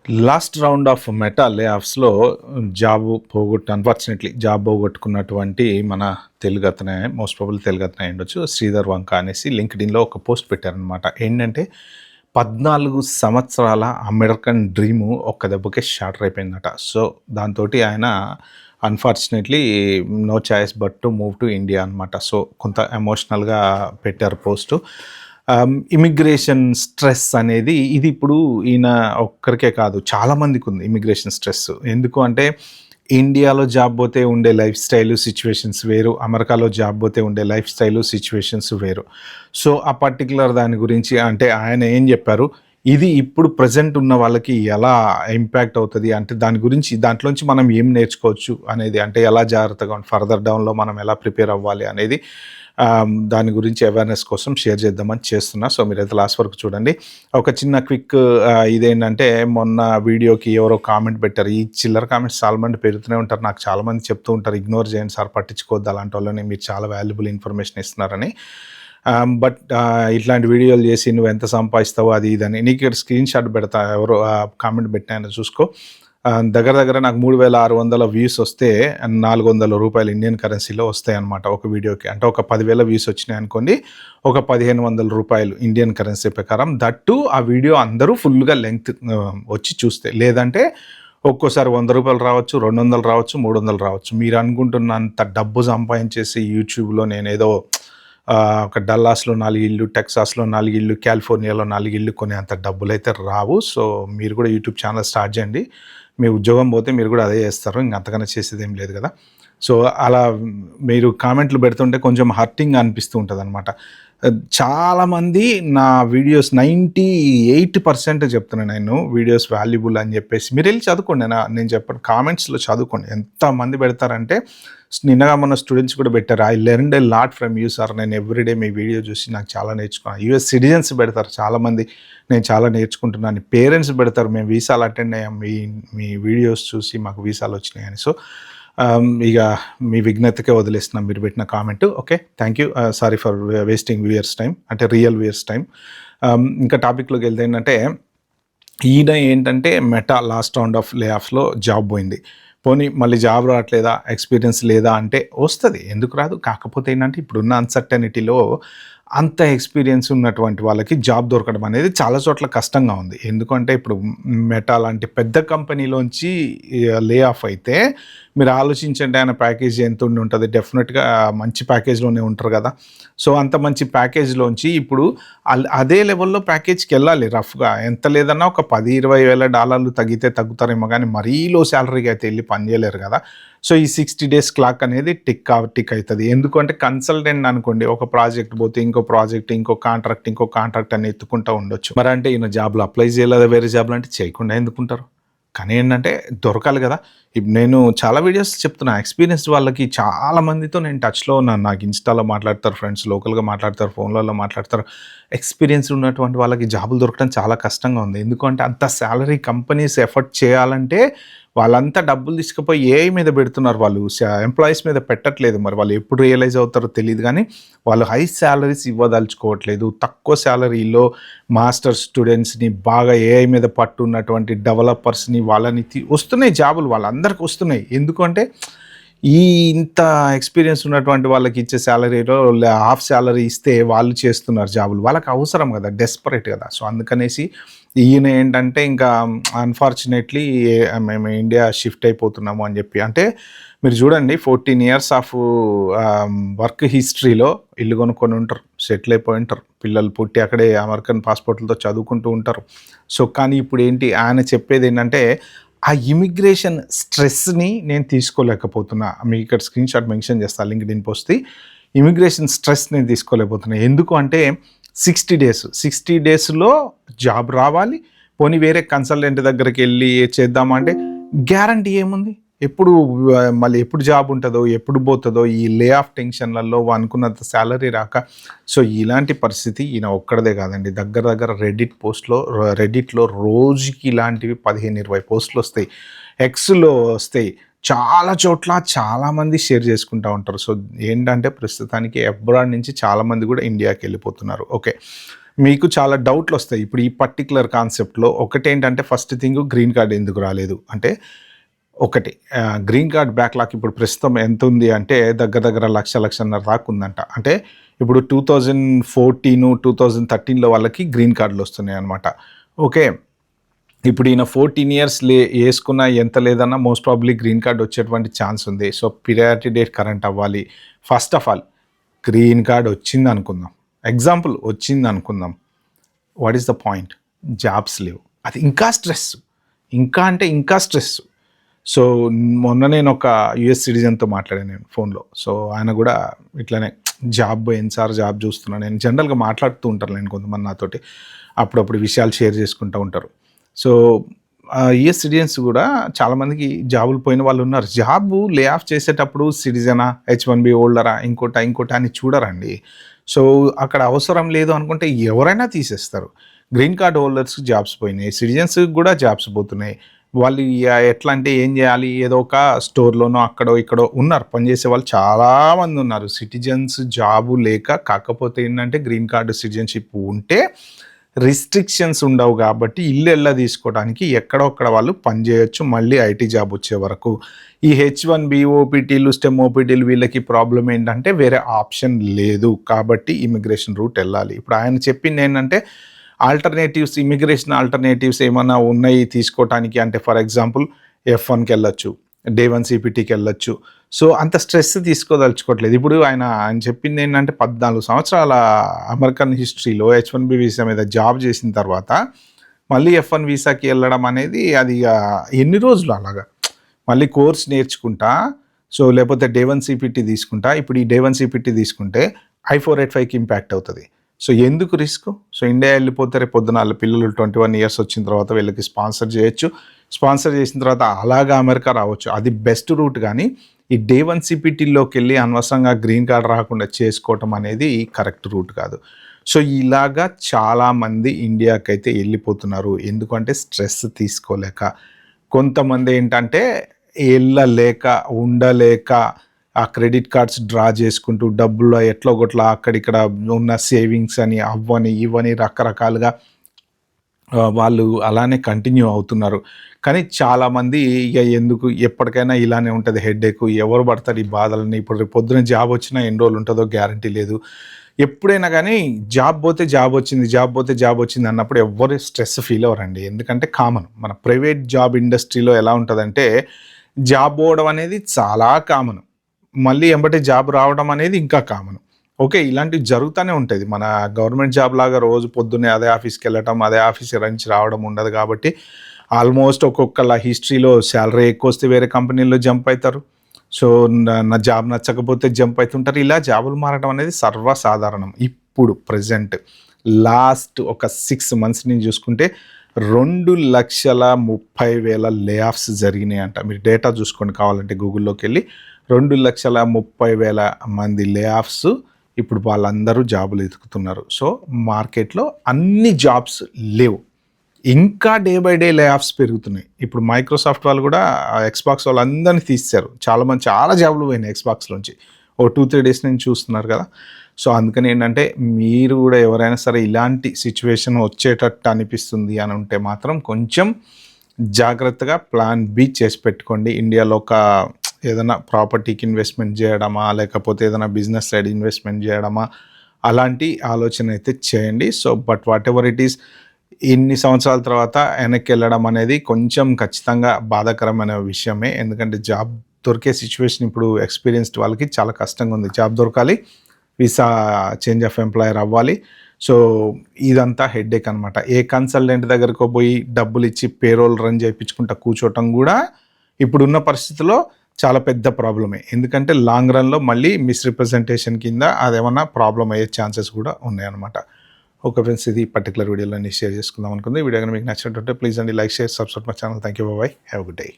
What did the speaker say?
Last round of meta లే ఆఫ్స్‌లో unfortunately job పోగొట్టుకున్నటువంటి మన తెలుగతనే most probably తెలుగతనే అయ్యుండొచ్చు. శ్రీధర్ వంక అనేసి లింక్డ్ఇన్‌లో ఒక పోస్ట్ పెట్టారనమాట. ఏంటంటే 14 సంవత్సరాల అమెరికన్ డ్రీము ఒక్క దెబ్బకే షాటర్ అయిపోయిందట. సో దాంతోటి ఆయన unfortunately no choice but to move to India అనమాట. సో కొంత ఎమోషనల్‌గా పెట్టారు పోస్టు. ఇమిగ్రేషన్ స్ట్రెస్ అనేది ఇది ఇప్పుడు ఈయన ఒక్కరికే కాదు, చాలామందికి ఉంది ఇమిగ్రేషన్ స్ట్రెస్. ఎందుకు అంటే ఇండియాలో జాబ్ పోతే ఉండే లైఫ్ స్టైలు సిచ్యువేషన్స్ వేరు, అమెరికాలో జాబ్ పోతే ఉండే లైఫ్ స్టైలు సిచ్యువేషన్స్ వేరు. సో ఆ పర్టికులర్ దాని గురించి అంటే ఆయన ఏం చెప్పారు, ఇది ఇప్పుడు ప్రజెంట్ ఉన్న వాళ్ళకి ఎలా ఇంపాక్ట్ అవుతుంది అంటే దాని గురించి దాంట్లోంచి మనం ఏం నేర్చుకోవచ్చు అనేది, అంటే ఎలా జాగ్రత్తగా ఫర్దర్ డౌన్లో మనం ఎలా ప్రిపేర్ అవ్వాలి అనేది దాని గురించి అవేర్నెస్ కోసం షేర్ చేద్దామని చేస్తున్నా. సో మీరైతే లాస్ట్ వరకు చూడండి. ఒక చిన్న క్విక్ ఇదేంటంటే మొన్న వీడియోకి ఎవరో కామెంట్ పెట్టారు. ఈ చిల్లర కామెంట్స్ చాలామంది పెడుతూనే ఉంటారు. నాకు చాలామంది చెప్తూ ఉంటారు, ఇగ్నోర్ చేయండి సార్, పట్టించుకోవద్దు అలాంటి వాళ్ళని, మీరు చాలా వాల్యుబుల్ ఇన్ఫర్మేషన్ ఇస్తున్నారని. బట్ ఇట్లాంటి వీడియోలు చేసి నువ్వు ఎంత సంపాదిస్తావో అది ఇదని, నీకు ఇక్కడ స్క్రీన్ షాట్ పెడతా, ఎవరో కామెంట్ పెట్టినా చూసుకో. దగ్గర నాకు 3600 వ్యూస్ వస్తే $400 ఇండియన్ కరెన్సీలో వస్తాయన్నమాట ఒక వీడియోకి. అంటే ఒక 10,000 వ్యూస్ వచ్చినాయి అనుకోండి, ఒక $1,500 ఇండియన్ కరెన్సీ ప్రకారం. దట్టు ఆ వీడియో అందరూ ఫుల్గా లెంగ్త్ వచ్చి చూస్తే, లేదంటే ఒక్కోసారి $100 రావచ్చు, 200 రావచ్చు, 300 రావచ్చు. మీరు అనుకుంటున్నంత డబ్బు సంపాదించేసి యూట్యూబ్లో నేనేదో ఒక డల్లాస్లో 4 ఇళ్ళు, టెక్సాస్లో 4 ఇళ్ళు, కాలిఫోర్నియాలో 4 ఇళ్ళు కొనేంత డబ్బులు అయితే రావు. సో మీరు కూడా యూట్యూబ్ ఛానల్ స్టార్ట్ చేయండి. మీ ఉద్యోగం పోతే మీరు కూడా అదే చేస్తారు, ఇంక అంతకన్నా చేసేది ఏం లేదు కదా. సో అలా మీరు కామెంట్లు పెడుతుంటే కొంచెం హర్టింగ్ అనిపిస్తూ ఉంటుంది అనమాట. చాలామంది నా వీడియోస్ 98% చెప్తున్నాను నేను, వీడియోస్ వాల్యుబుల్ అని చెప్పేసి. మీరు వెళ్ళి చదువుకోండి, నేను చెప్పాను కామెంట్స్లో చదువుకోండి. ఎంతమంది పెడతారంటే, నిన్నగా మన స్టూడెంట్స్ కూడా పెట్టారు, I learned a lot from you sir, నేను ఎవ్రీడే మీ వీడియో చూసి నాకు చాలా నేర్చుకున్నాను. యూఎస్ సిటిజన్స్ పెడతారు చాలామంది, నేను చాలా నేర్చుకుంటున్నాను. పేరెంట్స్ పెడతారు, మేము వీసాలు అటెండ్ అయ్యాం మీ వీడియోస్ చూసి మాకు వీసాలు వచ్చినాయని. సో ఇక మీ విజ్ఞతకే వదిలేస్తున్నాం మీరు పెట్టిన comment. Okay, thank you. Sorry for wasting viewers time, అంటే రియల్ వ్యూయర్స్ టైం. ఇంకా టాపిక్లోకి వెళ్తే ఏంటంటే, ఈయన ఏంటంటే మెటా లాస్ట్ రౌండ్ ఆఫ్ లే ఆఫ్స్లో జాబ్ పోయింది. పోనీ మళ్ళీ జాబ్ రావట్లేదా, ఎక్స్పీరియన్స్ లేదా అంటే వస్తుంది, ఎందుకు రాదు. కాకపోతే ఏంటంటే ఇప్పుడున్న అన్సర్టనిటీలో అంత ఎక్స్పీరియన్స్ ఉన్నటువంటి వాళ్ళకి జాబ్ దొరకడం అనేది చాలా చోట్ల కష్టంగా ఉంది. ఎందుకంటే ఇప్పుడు మెటా లాంటి పెద్ద కంపెనీలోంచి లే ఆఫ్ అయితే మీరు ఆలోచించండి, ఆయన ప్యాకేజ్ ఎంత ఉండి ఉంటుంది. డెఫినెట్గా మంచి ప్యాకేజ్లోనే ఉంటారు కదా. సో అంత మంచి ప్యాకేజ్లోంచి ఇప్పుడు అదే లెవెల్లో ప్యాకేజ్కి వెళ్ళాలి రఫ్గా. ఎంత లేదన్నా ఒక $10,000-20,000 తగ్గితే తగ్గుతారేమో, కానీ మరీ లో శాలరీకి అయితే వెళ్ళి పనిచేయలేరు కదా. సో ఈ 60 days క్లాక్ అనేది టిక్ అవుతుంది. ఎందుకంటే కన్సల్టెంట్ అనుకోండి, ఒక ప్రాజెక్ట్ పోతే ఇంకో ప్రాజెక్ట్, ఇంకో కాంట్రాక్ట్ అని ఎత్తుకుంటూ ఉండొచ్చు. మరి అంటే ఈయన జాబ్లో అప్లై చేయలేదా, వేరే జాబ్లో అంటే చేయకుండా ఎందుకుంటారు. కానీ ఏంటంటే దొరకాలి కదా. ఇప్పుడు నేను చాలా వీడియోస్ చెప్తున్నా, ఎక్స్పీరియన్స్ వాళ్ళకి చాలా మందితో నేను టచ్లో ఉన్నాను. నాకు ఇన్స్టాలో మాట్లాడతారు ఫ్రెండ్స్, లోకల్గా మాట్లాడతారు, ఫోన్లలో మాట్లాడతారు. ఎక్స్పీరియన్స్ ఉన్నటువంటి వాళ్ళకి జాబులు దొరకడం చాలా కష్టంగా ఉంది. ఎందుకంటే అంత శాలరీ కంపెనీస్ ఎఫర్ట్ చేయాలంటే వాళ్ళంతా డబ్బులు తీసుకుపోయి ఏఐ మీద పెడుతున్నారు, వాళ్ళు ఎంప్లాయీస్ మీద పెట్టట్లేదు. మరి వాళ్ళు ఎప్పుడు రియలైజ్ అవుతారో తెలియదు, కానీ వాళ్ళు హై శాలరీస్ ఇవ్వదలుచుకోవట్లేదు. తక్కువ శాలరీలో మాస్టర్స్ స్టూడెంట్స్ని, బాగా ఏఐ మీద పట్టు ఉన్నటువంటి డెవలపర్స్ని, వాళ్ళని వస్తున్నాయి జాబులు, వాళ్ళందరికీ వస్తున్నాయి. ఎందుకంటే ఇంత ఎక్స్పీరియన్స్ ఉన్నటువంటి వాళ్ళకి ఇచ్చే శాలరీలో హాఫ్ శాలరీ ఇస్తే వాళ్ళు చేస్తున్నారు జాబులు, వాళ్ళకి అవసరం కదా, డెస్పరేట్ కదా. సో అందుకనేసి ఈయన ఏంటంటే ఇంకా అన్ఫార్చునేట్లీ మేము ఇండియా షిఫ్ట్ అయిపోతున్నాము అని చెప్పి. అంటే మీరు చూడండి, 14 years ఆఫ్ వర్క్ హిస్టరీలో ఇల్లు కొనుక్కొని ఉంటారు, సెటిల్ అయిపోయి ఉంటారు, పిల్లలు పుట్టి అక్కడే అమెరికన్ పాస్పోర్ట్లతో చదువుకుంటూ ఉంటారు. సో కానీ ఇప్పుడు ఏంటి, ఆయన చెప్పేది ఏంటంటే, ఆ ఇమిగ్రేషన్ స్ట్రెస్ని నేను తీసుకోలేకపోతున్నా. మీకు ఇక్కడ స్క్రీన్ షాట్ మెన్షన్ చేస్తాను, లింక్డ్ఇన్ పోస్ట్. ఇమిగ్రేషన్ స్ట్రెస్ నేను తీసుకోలేకపోతున్నా. ఎందుకు అంటే 60 daysలో జాబ్ రావాలి. పోనీ వేరే కన్సల్టెంట్ దగ్గరికి వెళ్ళి చేద్దామంటే గ్యారంటీ ఏముంది, మళ్ళీ ఎప్పుడు జాబ్ ఉంటుందో, ఎప్పుడు పోతుందో, ఈ లే ఆఫ్ టెన్షన్లలో అనుకున్నంత శాలరీ రాక. సో ఇలాంటి పరిస్థితి ఈయన ఒక్కడదే కాదండి, దగ్గర రెడిట్లో రోజుకి ఇలాంటివి 15-20 పోస్టులు వస్తాయి, ఎక్స్లో వస్తాయి. చాలా చోట్ల చాలామంది షేర్ చేసుకుంటా ఉంటారు. సో, ఏంటంటే ప్రస్తుతానికి అబ్రాడ్ నుంచి చాలామంది కూడా ఇండియాకి వెళ్ళిపోతున్నారు. ఓకే. మీకు చాలా డౌట్‌లొస్తాయి. ఇప్పుడు ఈ పర్టిక్యులర్ కాన్సెప్ట్‌లో ఒకటేంటంటే ఫస్ట్ థింగ్ గ్రీన్ కార్డ్ ఎందుకు రాలేదు? అంటే ఒకటి గ్రీన్ కార్డ్ బ్యాక్‌లాగ్ ఇప్పుడు ప్రస్తుతం ఎంతుంది అంటే దగ్గర దగ్గర 1,00,000 దాకా ఉందంట. అంటే ఇప్పుడు 2014, 2013లో వాళ్ళకి గ్రీన్ కార్డులొస్తున్నాయన్నమాట. ఓకే. ఇప్పుడు ఈయన 14 ఇయర్స్ యేసుకున్న ఎంత లేదన్నా మోస్ట్ ప్రాబబ్లీ గ్రీన్ కార్డ్ వచ్చేటువంటి ఛాన్స్ ఉంది. సో, ప్రియారిటీ డేట్ కరెంట్ అవ్వాలి. First of all green card వచ్చిందనుకుందాం. ఎగ్జాంపుల్ వచ్చిందనుకుందాం. What is the point? Jobs లేవు. అది ఇంకా స్ట్రెస్. ఇంకా అంటే ఇంకా స్ట్రెస్. సో, మొన్న నేను ఒక యూఎస్ సిటిజన్‌తో మాట్లాడాను నేను ఫోన్‌లో. సో, ఆయన కూడా ఇట్లనే జాబ్ పోయింది సార్, జాబ్ చూస్తున్నాను. నేను జనరల్‌గా మాట్లాడుతూ ఉంటారులెండి కొంతమంది నాతోటి. అప్పుడప్పుడు విషయాలు షేర్ చేసుకుంటూ ఉంటారు. సో, యూఎస్ సిటిజన్స్ కూడా చాలామందికి జాబులు పోయిన వాళ్ళు ఉన్నారు. జాబు లే ఆఫ్ చేసేటప్పుడు సిటిజనా, హెచ్-1బీ హోల్డరా, ఇంకోటా అని చూడరండి. సో, అక్కడ అవసరం లేదు అనుకుంటే ఎవరైనా తీసేస్తారు. గ్రీన్ కార్డ్ హోల్డర్స్‌కి జాబ్స్ పోయినాయి. సిటిజన్స్‌కి కూడా జాబ్స్ పోతున్నాయి. వాళ్ళు ఎట్లా అంటే ఏం చేయాలి? ఏదో ఒక స్టోర్‌లోనో అక్కడో ఇక్కడో ఉన్నారు. పనిచేసే వాళ్ళు చాలామంది ఉన్నారు. సిటిజన్స్ జాబు లేక కాకపోతే ఏంటంటే గ్రీన్ కార్డ్ సిటిజన్‌షిప్ ఉంటే రిస్ట్రిక్షన్స్ ఉండవు కాబట్టి ఇల్లు తీసుకోవడానికి ఎక్కడొక్కడ వాళ్ళు పనిచేయొచ్చు మళ్ళీ ఐటీ జాబ్ వచ్చే వరకు. ఈ హెచ్-1బీ ఓపీటీలు, స్టెమ్ ఓపీటీలు వీళ్ళకి ప్రాబ్లం ఏంటంటే వేరే ఆప్షన్ లేదు కాబట్టి ఇమిగ్రేషన్ రూట్ వెళ్ళాలి. ఇప్పుడు ఆయన చెప్పింది ఏంటంటే ఆల్టర్నేటివ్స్, ఇమిగ్రేషన్ ఆల్టర్నేటివ్స్ ఏమన్నా ఉన్నాయి తీసుకోవటానికి అంటే ఫర్ ఎగ్జాంపుల్ F1కి వెళ్ళొచ్చు, డే 1 CPTకి వెళ్ళొచ్చు. సో, అంత స్ట్రెస్ తీసుకోదలుచుకోవట్లేదు. ఇప్పుడు ఆయన చెప్పింది ఏంటంటే 14 సంవత్సరాల అమెరికన్ హిస్టరీలో హెచ్-1బీ వీసా మీద జాబ్ చేసిన తర్వాత మళ్ళీ F1 వీసాకి వెళ్ళడం అనేది అది ఎన్ని రోజులు అలాగా మళ్ళీ కోర్స్ నేర్చుకుంటా, సో లేకపోతే డే 1 CPT తీసుకుంటా. ఇప్పుడు ఈ డే 1 CPT తీసుకుంటే I-485కి ఇంపాక్ట్ అవుతుంది. సో, ఎందుకు రిస్క్? సో, ఇండియా వెళ్ళిపోతే రేపు పొద్దున వాళ్ళ పిల్లలు 21 ఇయర్స్ వచ్చిన తర్వాత వీళ్ళకి స్పాన్సర్ చేయొచ్చు. స్పాన్సర్ చేసిన తర్వాత అలాగా అమెరికా రావచ్చు. అది బెస్ట్ రూట్. కానీ ఈ డే 1 CPTలోకి వెళ్ళి అనవసరంగా గ్రీన్ కార్డ్ రాకుండా చేసుకోవటం అనేది కరెక్ట్ రూట్ కాదు. సో, ఇలాగా చాలామంది ఇండియాకైతే వెళ్ళిపోతున్నారు. ఎందుకంటే స్ట్రెస్ తీసుకోలేక. కొంతమంది ఏంటంటే వెళ్ళలేక, ఉండలేక ఆ క్రెడిట్ కార్డ్స్ డ్రా చేసుకుంటూ డబ్బులు ఎట్లో గొట్లా అక్కడిక్కడ ఉన్న సేవింగ్స్ అని అవ్వని ఇవ్వని రకరకాలుగా వాళ్ళు అలానే కంటిన్యూ అవుతున్నారు. కానీ చాలామంది ఇక ఎందుకు ఎప్పటికైనా ఇలానే ఉంటుంది హెడేక్. ఎవరు పడతారు ఈ బాధలని? ఇప్పుడు రేపు పొద్దున జాబ్ వచ్చినా ఎన్ని రోజులు ఉంటుందో గ్యారంటీ లేదు. ఎప్పుడైనా కానీ జాబ్ పోతే జాబ్ వచ్చింది అన్నప్పుడు ఎవ్వరు స్ట్రెస్ ఫీల్ అవ్వరండి. ఎందుకంటే కామన్. మన ప్రైవేట్ జాబ్ ఇండస్ట్రీలో ఎలా ఉంటుందంటే జాబ్ పోవడం అనేది చాలా కామన్. మళ్ళీ ఎంబటే జాబ్ రావడం అనేది ఇంకా కామన్. ఓకే. ఇలాంటివి జరుగుతూనే ఉంటుంది. మన గవర్నమెంట్ జాబ్ లాగా రోజు పొద్దున్నే అదే ఆఫీస్కి వెళ్ళటం, అదే ఆఫీస్ నుంచి రావడం ఉండదు కాబట్టి ఆల్మోస్ట్ ఒక్కొక్కళ్ళ హిస్టరీలో శాలరీ ఎక్కువ వస్తే వేరే కంపెనీల్లో జంప్ అవుతారు. సో, నా జాబ్ నచ్చకపోతే జంప్ అవుతుంటారు. ఇలా జాబులు మారడం అనేది సర్వసాధారణం. ఇప్పుడు ప్రెజెంట్ లాస్ట్ ఒక 6 మంత్స్ నుంచి చూసుకుంటే 2,30,000 లే ఆఫ్స్ జరిగినాయి అంట. మీరు డేటా చూసుకోండి కావాలంటే గూగుల్లోకి వెళ్ళి. 2,30,000 మంది లే ఆఫ్స్. ఇప్పుడు వాళ్ళందరూ జాబులు వెతుకుతున్నారు. సో, మార్కెట్లో అన్ని జాబ్స్ లేవు. ఇంకా డే బై డే లే ఆఫ్స్ పెరుగుతున్నాయి. ఇప్పుడు మైక్రోసాఫ్ట్ వాళ్ళు కూడా ఎక్స్బాక్స్ వాళ్ళందరినీ తీసేశారు. చాలామంది చాలా జాబులు పోయినాయి ఎక్స్బాక్స్లోంచి. ఓ 2-3 డేస్ నుంచి చూస్తున్నారు కదా. సో, అందుకని ఏంటంటే మీరు కూడా ఎవరైనా సరే ఇలాంటి సిచ్యువేషన్ వచ్చేటట్టు అనిపిస్తుంది అని ఉంటే మాత్రం కొంచెం జాగ్రత్తగా ప్లాన్ బి చేసి పెట్టుకోండి. ఇండియాలో ఒక ఏదైనా ప్రాపర్టీకి ఇన్వెస్ట్మెంట్ చేయడమా, లేకపోతే ఏదైనా బిజినెస్ సైడ్ ఇన్వెస్ట్మెంట్ చేయడమా, అలాంటి ఆలోచన అయితే చేయండి. So, but what ever it is, ఇన్ని సంవత్సరాల తర్వాత వెనక్కి వెళ్ళడం అనేది కొంచెం ఖచ్చితంగా బాధాకరమైన విషయమే. ఎందుకంటే జాబ్ దొరికే సిచ్యువేషన్ ఇప్పుడు ఎక్స్పీరియన్స్డ్ వాళ్ళకి చాలా కష్టంగా ఉంది. జాబ్ దొరకాలి, వీసా చేంజ్ ఆఫ్ ఎంప్లాయర్ అవ్వాలి. సో, ఇదంతా హెడ్ఏక్ అనమాట. ఏ కన్సల్టెంట్ దగ్గరకు పోయి డబ్బులు ఇచ్చి పేరోల్ రన్ చేయించుకుంటా కూర్చోవటం కూడా ఇప్పుడున్న పరిస్థితుల్లో చాలా పెద్ద ప్రాబ్లమే. ఎందుకంటే లాంగ్ రన్లో మళ్ళీ మిస్రిప్రజెంటేషన్ కింద అదేమన్నా ప్రాబ్లం అయ్యే ఛాన్సెస్ కూడా ఉన్నాయన్నమాట. ఓకే ఫ్రెండ్స్, ఇది పర్టికులర్ వీడియోలో షేర్ చేసుకుందాం అనుకుంది. ఈ వీడియో కనుక మీకు నచ్చినట్టుంటే ప్లీజ్ అండి like, share, subscribe my channel. Thank you, bye, have a good day.